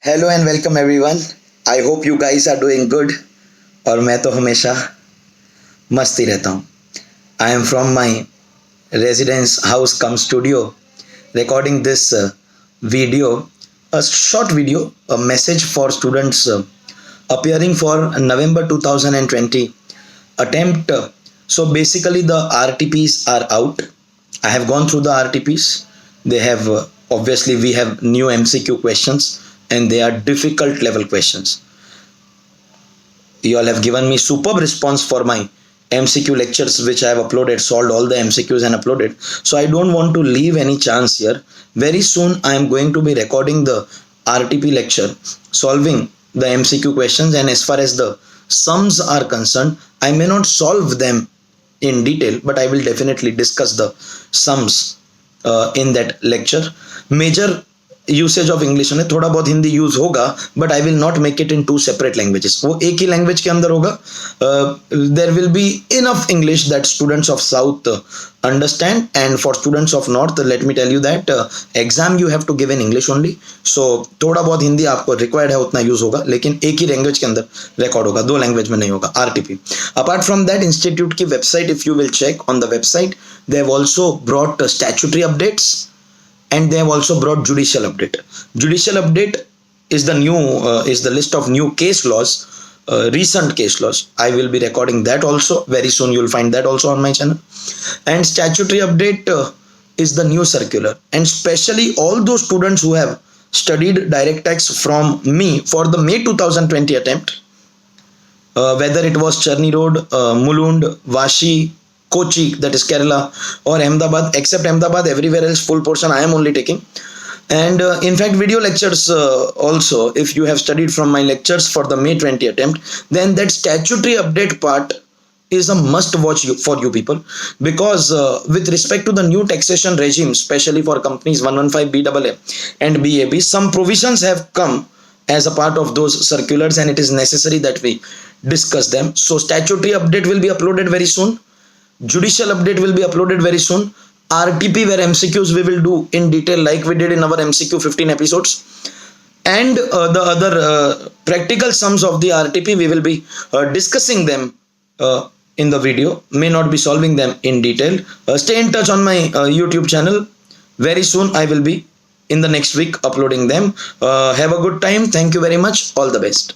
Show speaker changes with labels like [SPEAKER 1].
[SPEAKER 1] Hello and welcome everyone. I hope you guys are doing good. और मैं तो हमेशा मस्ती रहता हूँ। I am from my residence house cum studio recording this video, a short video, a message for students appearing for November 2020 attempt. So basically the RTPs are out. I have gone through the RTPs. They have obviously we have new MCQ questions and they are difficult level questions. You all have given me superb response for my MCQ lectures which I have uploaded, solved all the MCQs and uploaded. So I don't want to leave any chance here. Very soon I am going to be recording the RTP lecture, solving the MCQ questions, and as far as the sums are concerned, I may not solve them in detail, but I will definitely discuss the sums in that lecture. Major usage of English में थोड़ा बहुत Hindi use होगा, but I will not make it in two separate languages. वो एक ही language के अंदर होगा. There will be enough English that students of south understand, and for students of north let me tell you that exam you have to give in English only. So थोड़ा बहुत हिंदी आपको required है उतना use होगा, लेकिन एक ही language के अंदर रिकॉर्ड होगा, दो लैंग्वेज में नहीं होगा. RTP. Apart from that, institute की website, if you will check on the website, they have also brought statutory updates and they have also brought judicial update. Judicial update is the new is the list of new case laws, recent case laws. I will be recording that also very soon. You'll find that also on my channel. And statutory update is the new circular, and especially all those students who have studied direct tax from me for the May 2020 attempt, whether it was Charni Road, Mulund, Vashi, Kochi, that is Kerala, or Ahmedabad. Except Ahmedabad, everywhere else full portion I am only taking. And in fact video lectures also, if you have studied from my lectures for the May 20 attempt, then that statutory update part is a must watch for you people, because with respect to the new taxation regime, especially for companies 115 BAA and BAB, some provisions have come as a part of those circulars, and it is necessary that we discuss them. So statutory update will be uploaded very soon. Judicial update will be uploaded very soon. RTP, where MCQs we will do in detail like we did in our MCQ 15 episodes. And the other practical sums of the RTP, we will be discussing them in the video. May not be solving them in detail. Stay in touch on my YouTube channel. Very soon I will be in the next week uploading them. Have a good time. Thank you very much. All the best.